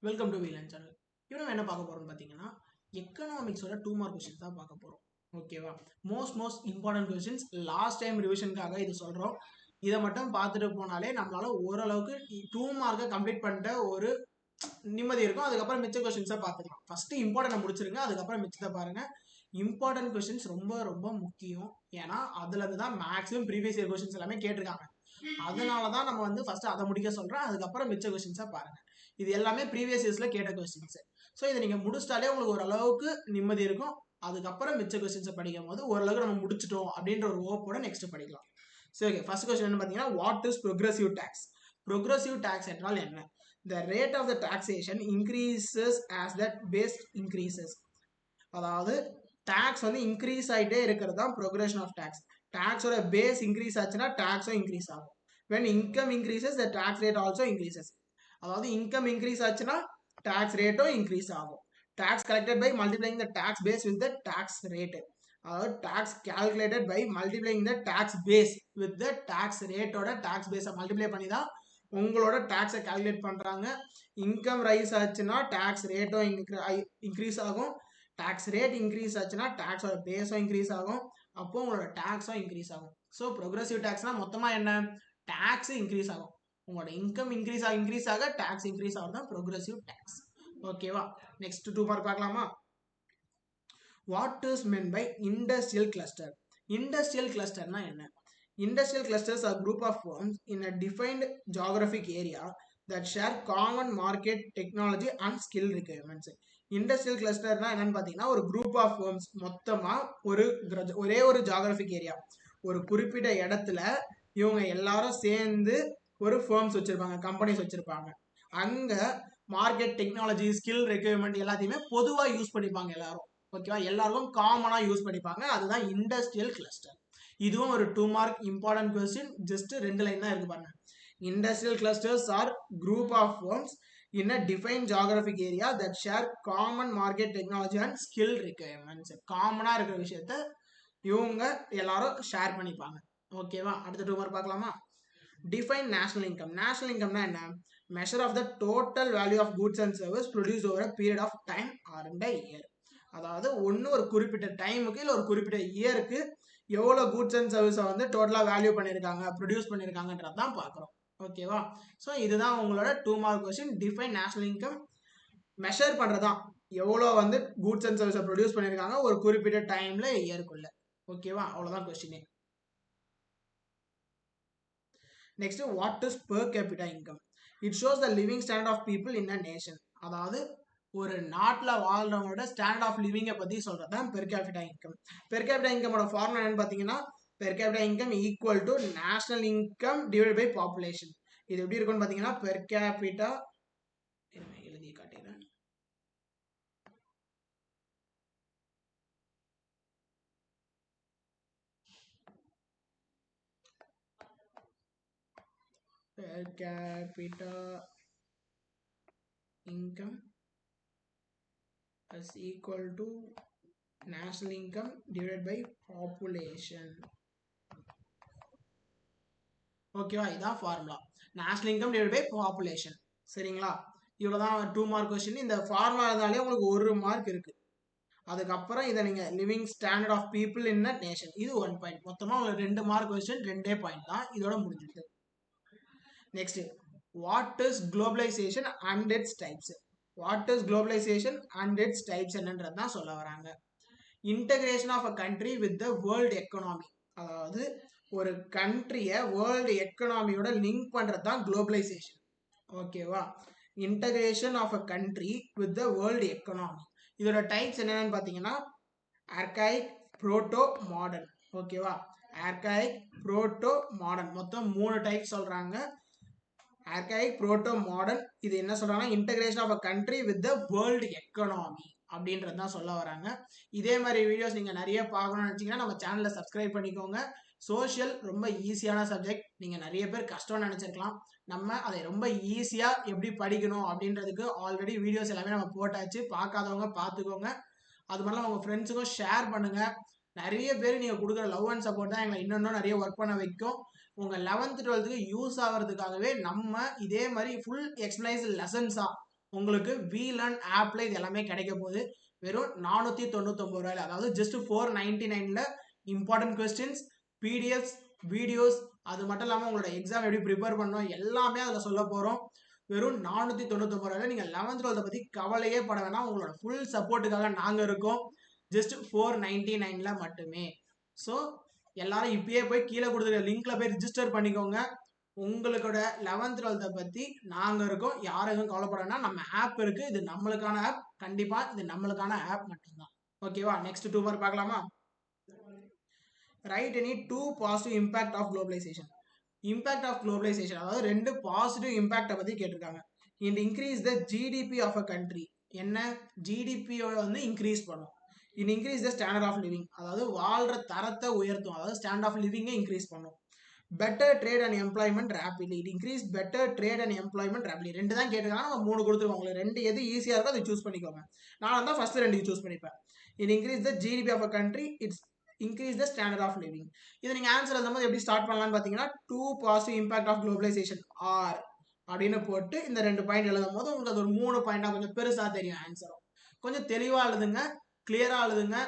Welcome to வீலன் channel. இப்போ நம்ம என்ன பார்க்க போறோம்னு பார்த்தீங்கன்னா எக்கனாமிக்ஸோட 2 மார்க் கொஸ்டின் தான் பார்க்க போறோம். ஓகேவா? Most important questions last time ரிவிஷனுக்காக இது சொல்றோம். இதை மட்டும் பார்த்துட்டு போனாலே நம்மளால ஓரளவுக்கு 2 மார்க்கை கம்ப்ளீட் பண்ணிட்ட ஒரு நிம்மதி இருக்கும். அதுக்கப்புறம் மிச்ச கொஸ்டின்ஸை பார்த்துக்கலாம். ஃபர்ஸ்ட் இம்பார்ட்டன்ட் முடிச்சிருங்க, அதுக்கப்புறம் மிச்சத்தை பாருங்க. இம்பார்ட்டன்ட் கொஸ்டின்ஸ் ரொம்ப ரொம்ப முக்கியம். ஏன்னா அதுல இருந்து தான் மேக்ஸிமம் ப்ரீவியஸ் இயர் கொஸ்டின்ஸ் எல்லாமே கேட்டிருக்காங்க. அதனால தான் நம்ம வந்து ஃபர்ஸ்ட் அதை முடிக்க சொல்றேன். அதுக்கப்புறம் மிச்ச கொஸ்டின்ஸை பாருங்க. இது எல்லாமே ப்ரீவியஸ் இயர்ஸ்ல கேட்ட கொஸ்டின்ஸ். ஸோ இதை நீங்க முடிச்சிட்டாலே உங்களுக்கு ஓரளவுக்கு நிம்மதி இருக்கும். அதுக்கப்புறம் மிச்ச கொஸ்டின்ஸை படிக்கும் போது ஓரளவுக்கு நம்ம முடிச்சிட்டோம் அப்படின்ற ஒரு ஓப்போட நெக்ஸ்ட் படிக்கலாம். சரி, ஓகே. ஃபர்ஸ்ட் கொஸ்டின் என்ன பார்த்தீங்கன்னா, what is progressive tax? Progressive tax என்றால் என்ன? The rate of the taxation increases as that base increases. அதாவது டாக்ஸ் வந்து இன்க்ரீஸ் ஆகிட்டே இருக்கிறது தான் ப்ரோக்ரஷன் ஆஃப் டேக்ஸ். டாக்ஸோட பேஸ் இன்க்ரீஸ் ஆச்சுன்னா டாக்ஸும் இன்க்ரீஸ் ஆகும். when income increases the tax rate also increases. அதாவது இன்கம் இன்க்ரீஸ் ஆச்சுன்னா டாக்ஸ் ரேட்டும் இன்க்ரீஸ் ஆகும். Tax collected by multiplying the tax base with the tax rate. அதாவது tax calculated by multiplying the tax base with the tax ரேட்டோட tax பேஸை multiply பண்ணி தான் உங்களோட டாக்ஸை கால்குலேட் பண்ணுறாங்க. இன்கம் ரைஸ் ஆச்சுன்னா டாக்ஸ் ரேட்டும் இன்க்ரீஸ் ஆகும். டாக்ஸ் ரேட் இன்க்ரீஸ் ஆச்சுன்னா டாக்ஸோட பேஸும் இன்க்ரீஸ் ஆகும். அப்போ உங்களோட டாக்ஸும் இன்க்ரீஸ் ஆகும். ஸோ ப்ரோக்ரஸிவ் டாக்ஸ்னா மொத்தமாக என்ன? டாக்ஸ் இன்க்ரீஸ் ஆகும். உங்களோட இன்கம் இன்க்ரீஸ் ஆக டாக்ஸ் இன்க்ரீஸ் ஆகும் தான் ப்ரோக்ரஸிவ் டாக்ஸ். ஓகேவா? நெக்ஸ்ட் 2 மார்க் பார்க்கலாமா? What is meant by industrial cluster? Industrial கிளஸ்டர்னா என்ன? Industrial clusters are group of firms in a defined geographic area that share common market technology and skill requirements. Industrial கிளஸ்டர்னா என்னன்னு பார்த்தீங்கன்னா, ஒரு group of firms மொத்தமாக ஒரே ஒரு ஜாகிரபிக் ஏரியா, ஒரு குறிப்பிட்ட இடத்துல இவங்க எல்லாரும் சேர்ந்து ஒரு ஃபர்ம்ஸ் வச்சிருப்பாங்க, கம்பெனிஸ் வச்சிருப்பாங்க. அங்க மார்க்கெட் டெக்னாலஜி ஸ்கில் ரெக்யர்மெண்ட் எல்லாத்தையுமே பொதுவாக யூஸ் பண்ணிப்பாங்க எல்லாரும். ஓகேவா? எல்லாருக்கும் காமனா யூஸ் பண்ணிப்பாங்க. அதுதான் இண்டஸ்ட்ரியல் கிளஸ்டர். இதுவும் ஒரு 2 mark important question. Just 2 line தான் இருக்கு பாருங்க. Industrial clusters are group of firms in a defined geographic area that share common market technology and skill requirements. காமனா இருக்கிற விஷயத்த இவங்க எல்லாரும் ஷேர் பண்ணிப்பாங்க. ஓகேவா? அடுத்த 2 மார்க் பார்க்கலாமா? Define national income. நேஷனல் இன்கம்னா என்ன? Measure of the total value of goods and service produce over period of time or in the year. அதாவது ஒன்று ஒரு குறிப்பிட்ட டைமுக்கு இல்லை ஒரு குறிப்பிட்ட இயருக்கு எவ்வளோ குட்ஸ் அண்ட் சர்வீஸை வந்து டோட்டலாக வேல்யூ பண்ணியிருக்காங்க, ப்ரொடியூஸ் பண்ணியிருக்காங்கன்றது தான் பார்க்குறோம். ஓகேவா? ஸோ இதுதான் உங்களோட 2 mark question. Define national income measure பண்ணுறதான் எவ்வளோ வந்து குட்ஸ் அண்ட் சர்வீஸை ப்ரொடியூஸ் பண்ணியிருக்காங்க ஒரு குறிப்பிட்ட டைமில் இயருக்குள்ள. ஓகேவா? அவ்வளோதான் கொஸ்டினே. Next, what is per capita income? It shows the living standard of people in a nation. அதாவது ஒரு நாட்டில் வாழ்றவங்களோட ஸ்டாண்டர்ட் ஆஃப் லிவிங்கை பற்றி சொல்கிறது தான் per capita income. Per capita இன்கமோட ஃபார்முலா என்னன்னு பார்த்தீங்கன்னா, per capita income equal to national income divide by population. இது எப்படி இருக்குன்னு பார்த்தீங்கன்னா, பெர் கேபிட்டா எழுதி காட்டிடுறேன். Per capita income is equal to national income divided by population. ஓகேவா? இதான் formula. National income divide by population. சரிங்களா? இவ்வளோதான் 2 மார்க் கொஸ்டின். இந்த ஃபார்முலா இருந்தாலே உங்களுக்கு 1 மார்க் இருக்கு. அதுக்கப்புறம் இதை நீங்கள் living standard of people in a nation, இது 1 பாயிண்ட். மொத்தமாக உங்களுக்கு 2 மார்க் கொஸ்டின், 2 பாயிண்ட் தான். இதோட முடிஞ்சிடுது. Next, what is globalization and its types? What is globalization and its types என்னன்றது தான் சொல்ல வராங்க. Integration of a country with the world economy. அதாவது ஒரு கண்ட்ரியை வேர்ல்டு எக்கனாமியோட லிங்க் பண்ணுறது தான் குளோபலைசேஷன். ஓகேவா? Integration of a country with the world economy. இதோட டைப்ஸ் என்னென்னு பார்த்தீங்கன்னா, ஆர்காயிக், புரோட்டோ, மாடர்ன். ஓகேவா? ஆர்காயிக், புரோட்டோ, மாடர்ன், மொத்தம் 3 டைப் சொல்கிறாங்க. Archaic, proto, modern. இது என்ன சொல்றாங்கன்னா, integration of a country with the world economy அப்படின்றது தான் சொல்ல வராங்க. இதே மாதிரி வீடியோஸ் நீங்கள் நிறைய பார்க்கணும்னு நினச்சிங்கன்னா நம்ம சேனலில் சப்ஸ்கிரைப் பண்ணிக்கோங்க. சோஷியல் ரொம்ப ஈஸியான சப்ஜெக்ட். நீங்கள் நிறைய பேர் கஷ்டம்னு நினச்சிருக்கலாம். நம்ம அதை ரொம்ப ஈஸியாக எப்படி படிக்கணும் அப்படின்றதுக்கு ஆல்ரெடி வீடியோஸ் எல்லாமே நம்ம போட்டாச்சு. பார்க்காதவங்க பார்த்துக்கோங்க. அது மாதிரிலாம் உங்கள் ஃப்ரெண்ட்ஸுக்கும் ஷேர் பண்ணுங்கள். நிறைய பேர் நீங்கள் கொடுக்குற லவ் அண்ட் சப்போர்ட் தான் எங்களை இன்னும் நிறைய ஒர்க் பண்ண வைக்கும். உங்கள் 11th 12th யூஸ் ஆகிறதுக்காகவே நம்ம இதே மாதிரி ஃபுல் எக்ஸ்பிளைன்ஸ் லெசன்ஸாக உங்களுக்கு VLearn ஆப்ல இது எல்லாமே கிடைக்க போகுது. வெறும் 499 ரூபாயில, அதாவது ஜஸ்ட் 499ல இம்பார்ட்டன்ட் கொஸ்டின்ஸ், PDFs, வீடியோஸ், அது மட்டும் இல்லாமல் உங்களோட எக்ஸாம் எப்படி ப்ரிப்பேர் பண்ணணும் எல்லாமே அதில் சொல்ல போகிறோம். வெறும் 499 ரூபாயில நீங்கள் 11th 12th பற்றி கவலையே பட வேணாம். உங்களோட ஃபுல் சப்போர்ட்டுக்காக நாங்கள் இருக்கோம். ஜஸ்ட் 499ல மட்டுமே. ஸோ எல்லாரும் இப்பயே போய் கீழே கொடுத்துருக்க லிங்க்ல போய் ரிஜிஸ்டர் பண்ணிக்கோங்க. உங்களோட 11th 12th பற்றி நாங்கள் இருக்கோம். யாரும் எதுவும் கவலைப்பட வேணாம். நம்ம ஆப் இருக்கு. இது நம்மளுக்கான ஆப். கண்டிப்பாக இது நம்மளுக்கான ஆப் மட்டும்தான். ஓகேவா? நெக்ஸ்ட் 2 மார்க் பார்க்கலாமா? Write any 2 positive impact of globalisation. Impact of globalisation, அதாவது 2 பாசிட்டிவ் இம்பாக்டை பற்றி கேட்டிருக்காங்க. It increase the GDP of a country. என்ன? ஜிடிபியோட வந்து இன்க்ரீஸ் பண்ணும். It increase the standard of living, அதாவது வாழ்ற தரத்தை உயர்த்தும். அதாவது ஸ்டாண்டர்ட் ஆஃப் லிவிங்கை இன்க்ரீஸ் பண்ணும். Better trade and employment rapidly. It increase better trade and employment rapidly. 2 தான் கேட்டிருக்காங்க, நம்ம 3 கொடுத்துருக்கோம். உங்களுக்கு 2 எது ஈஸியாக இருக்கோ அதை சூஸ் பண்ணிக்கோங்க. நான் தான் ஃபர்ஸ்ட் 2 சூஸ் பண்ணிப்பேன். It increase the GDP of a country, it's increase the standard of living. இதை நீங்கள் ஆன்சர் எழுதும்போது எப்படி ஸ்டார்ட் பண்ணலாம்னு பார்த்தீங்கன்னா 2 positive impact of globalisation are அப்படின்னு போட்டு இந்த 2 பாயிண்ட் எழுதும் போது உங்களுக்கு அது ஒரு 3 பாயிண்டாக கொஞ்சம் பெருசாக தெரியும். ஆன்சரும் கொஞ்சம் தெளிவாக எழுதுங்க, கிளியராக எழுதுங்க.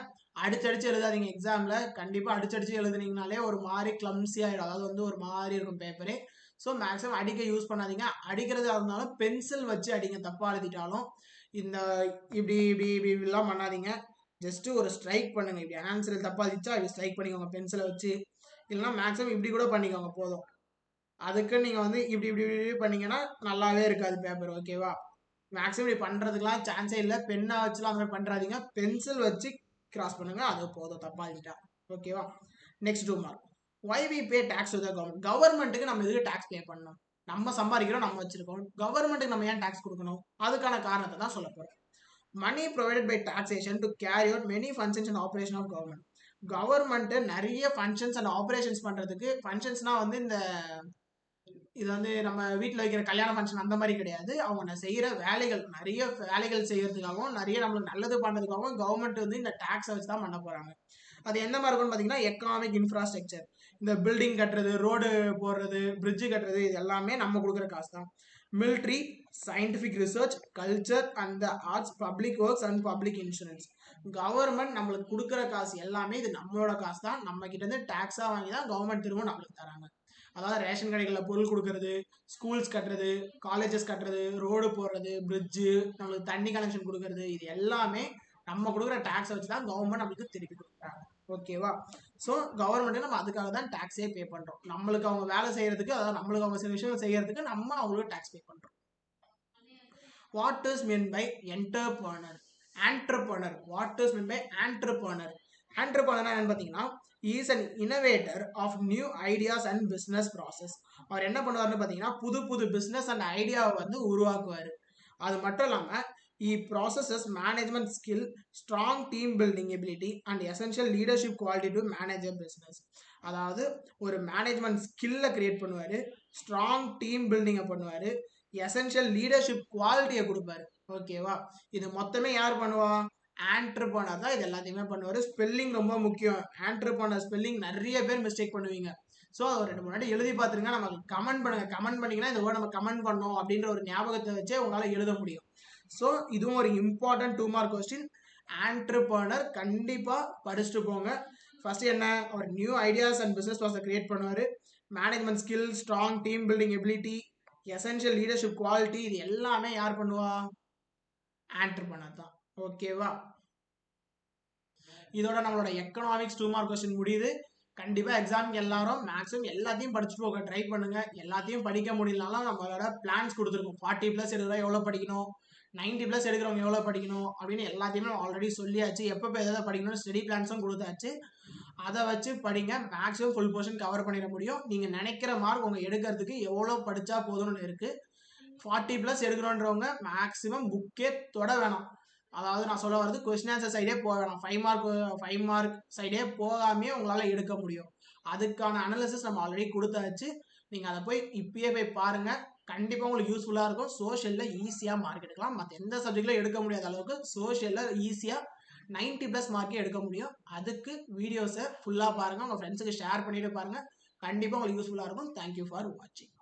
அடிச்சடிச்சு எழுதாதீங்க. எக்ஸாம்ல கண்டிப்பாக அடிச்சடிச்சு எழுதுனீங்கனாலே ஒரு மாதிரி கிளம்ஸி ஆகிடும். அதாவது வந்து ஒரு மாதிரி இருக்கும் பேப்பரே. ஸோ மேக்ஸிமம் அடிக்க யூஸ் பண்ணாதீங்க. அடிக்கிறதா இருந்தாலும் பென்சில் வச்சு அடிங்க. தப்பாக எழுதிட்டாலும் இந்த இப்படி இப்படி இப்படி இப்படிலாம் பண்ணாதீங்க. ஜஸ்ட் ஒரு ஸ்ட்ரைக் பண்ணுங்க. இப்படி ஆன்சர் தப்பா இருந்துச்சா இப்படி ஸ்ட்ரைக் பண்ணிக்கோங்க பென்சிலை வச்சு. இல்லைன்னா மேக்ஸிமம் இப்படி கூட பண்ணிக்கோங்க போதும். அதுக்கு நீங்க வந்து இப்படி இப்படி இப்படி பண்ணீங்கன்னா நல்லாவே இருக்காது பேப்பர். ஓகேவா? மேக்ஸிமம் இப்படி பண்றதுக்குலாம் சான்ஸே இல்லை. பெண்ணை வச்சுலாம் அந்த மாதிரி பண்றாதீங்க. பென்சில் வச்சு கிராஸ் பண்ணுங்க, அது போதும் தப்பா எழுதிட்டா. ஓகேவா? Next 2 mark. Why we pay tax to the government. கவர்மெண்ட்டுக்கு நம்ம எதுக்கு டாக்ஸ் பே பண்ணணும்? நம்ம சம்பாதிக்கிறோம், நம்ம வச்சிருக்கோம். கவர்மெண்ட்டுக்கு நம்ம ஏன் டாக்ஸ் கொடுக்கணும்? அதுக்கான காரணத்தை தான் சொல்ல போறோம். Money provided by taxation to carry out many functions and operation of government. Government நிறைய ஃபங்க்ஷன்ஸ் அண்ட் ஆப்ரேஷன்ஸ் பண்றதுக்கு, ஃபங்க்ஷன்ஸ்னா வந்து இந்த இது வந்து நம்ம வீட்டில் வைக்கிற கல்யாண ஃபங்க்ஷன் அந்த மாதிரி கிடையாது. அவங்க செய்கிற வேலைகள், நிறைய வேலைகள் செய்யறதுக்காகவும் நிறைய நம்மளுக்கு நல்லது பண்ணுறதுக்காகவும் கவர்மெண்ட் வந்து இந்த டாக்ஸை வச்சு தான் பண்ண போறாங்க. அது எந்த மாதிரி இருக்கும்னு பார்த்தீங்கன்னா எக்கனாமிக் இன்ஃப்ராஸ்ட்ரக்சர், இந்த பில்டிங் கட்டுறது, ரோடு போடுறது, பிரிட்ஜு கட்டுறது, இது எல்லாமே நம்ம கொடுக்குற காசு தான். Military, scientific research, culture and the arts, public works and public insurance. Government நம்மளுக்கு கொடுக்குற காசு எல்லாமே இது நம்மளோட காசு தான். நம்ம கிட்ட இருந்து டாக்ஸாக வாங்கி தான் கவர்மெண்ட் திரும்ப நம்மளுக்கு தராங்க. அதாவது ரேஷன் கடைகளில் பொருள் கொடுக்கறது, ஸ்கூல்ஸ் கட்டுறது, காலேஜஸ் கட்டுறது, ரோடு போடுறது, பிரிட்ஜு, நம்மளுக்கு தண்ணி கனெக்ஷன் கொடுக்கறது, இது எல்லாமே நம்ம கொடுக்குற டாக்ஸை வச்சு தான் கவர்மெண்ட் நம்மளுக்கு திருப்பி கொடுக்குறாங்க. ஓகேவா? ஸோ கவர்மெண்ட்டு நம்ம அதுக்காக தான் டாக்ஸே பே பண்ணுறோம். நம்மளுக்கு அவங்க வேலை செய்யறதுக்கு, அதாவது நம்மளுக்கு அவங்க சில விஷயம் செய்யறதுக்கு நம்ம அவங்களுக்கு டாக்ஸ் பே பண்ணுறோம். What is mean by entrepreneur? Entrepreneur. What is mean by entrepreneur? Entrepreneur என்னன்னு பார்த்தீங்கன்னா is an innovator of new ideas and business process. அவர் என்ன பண்ணுவார்னு பார்த்தீங்கன்னா புது புது பிஸ்னஸ் அண்ட் ஐடியாவை வந்து உருவாக்குவார். அது மட்டும் இல்லாமல் he processes management skill, strong team building ability and essential leadership quality to manage a business. அதாவது ஒரு மேனேஜ்மெண்ட் ஸ்கில்லை கிரியேட் பண்ணுவார், ஸ்ட்ராங் டீம் பில்டிங்கை பண்ணுவார், எசென்ஷியல் லீடர்ஷிப் குவாலிட்டியை கொடுப்பாரு. ஓகேவா? இது மொத்தமே யார் பண்ணுவா? ஆண்டர்பிரனர் தான் இது எல்லாத்தையுமே பண்ணுவார். ஸ்பெல்லிங் ரொம்ப முக்கியம். ஆண்டர்பிரனர் ஸ்பெல்லிங் நிறைய பேர் மிஸ்டேக் பண்ணுவீங்க. ஸோ 2 3 எழுதி பார்த்துருங்க. நமக்கு கமெண்ட் பண்ணுங்க. கமெண்ட் பண்ணிங்கன்னா இந்த வேர்டு நம்ம கமெண்ட் பண்ணோம் அப்படின்ற ஒரு ஞாபகத்தை வச்சே உங்களால் எழுத முடியும். ஸோ இதுவும் ஒரு இம்பார்ட்டன்ட் 2 மார்க் கொஸ்டின். ஆண்டர்பிரனர் கண்டிப்பாக படிச்சுட்டு போங்க. ஃபர்ஸ்ட் என்ன? அவர் new ideas and business process create பண்ணுவார். Management skill, strong team building ability, essential leadership quality, இது எல்லாமே யார் பண்ணுவா? ஆண்டர்பிரனர் தான். ஓகேவா? இதோட நம்மளோட எக்கனாமிக்ஸ் 2 மார்க் கொஸ்டின் முடியுது. கண்டிப்பா எக்ஸாமுக்கு எல்லாரும் மேக்ஸிமம் எல்லாத்தையும் படிச்சுட்டு போக ட்ரை பண்ணுங்க. எல்லாத்தையும் படிக்க முடியலனாலும் நம்மளோட பிளான்ஸ் கொடுத்துருக்கோம். 40+ எடுக்கிறோம் எவ்வளோ படிக்கணும், 90+ எடுக்கிறவங்க எவ்வளோ படிக்கணும் அப்படின்னு எல்லாத்தையுமே ஆல்ரெடி சொல்லியாச்சு. எப்போ எதாவது படிக்கணும் ஸ்டடி பிளான்ஸும் கொடுத்தாச்சு. அதை வச்சு படிங்க. மேக்ஸிமம் ஃபுல் போர்ஷன் கவர் பண்ணிட முடியும். நீங்கள் நினைக்கிற மார்க் உங்கள் எடுக்கிறதுக்கு எவ்வளோ படித்தா போதும்னு இருக்குது. 40+ எடுக்கிறோன்றவங்க மேக்ஸிமம் புக்கே தொட வேணாம். அதாவது நான் சொல்ல வர்றது கொஸ்டின் ஆன்சர் சைடே போக வேணாம். 5 மார்க் சைடே போகாமே உங்களால் எடுக்க முடியும். அதுக்கான அனாலிசிஸ் நம்ம ஆல்ரெடி கொடுத்தாச்சு. நீங்கள் அதை போய் இப்பயே போய் பாருங்க. கண்டிப்பாக உங்களுக்கு யூஸ்ஃபுல்லாக இருக்கும். சோஷியலில் ஈஸியாக மார்க் எடுக்கலாம். மற்ற எந்த சப்ஜெக்டில் எடுக்க முடியாத அளவுக்கு சோஷியலில் ஈஸியாக 90+ மார்க்கே எடுக்க முடியும். அதுக்கு வீடியோஸை ஃபுல்லாக பாருங்கள். உங்கள் ஃப்ரெண்ட்ஸுக்கு ஷேர் பண்ணிட்டு பாருங்கள். கண்டிப்பாக உங்களுக்கு யூஸ்ஃபுல்லாக இருக்கும். தேங்க்யூ ஃபார் வாட்சிங்.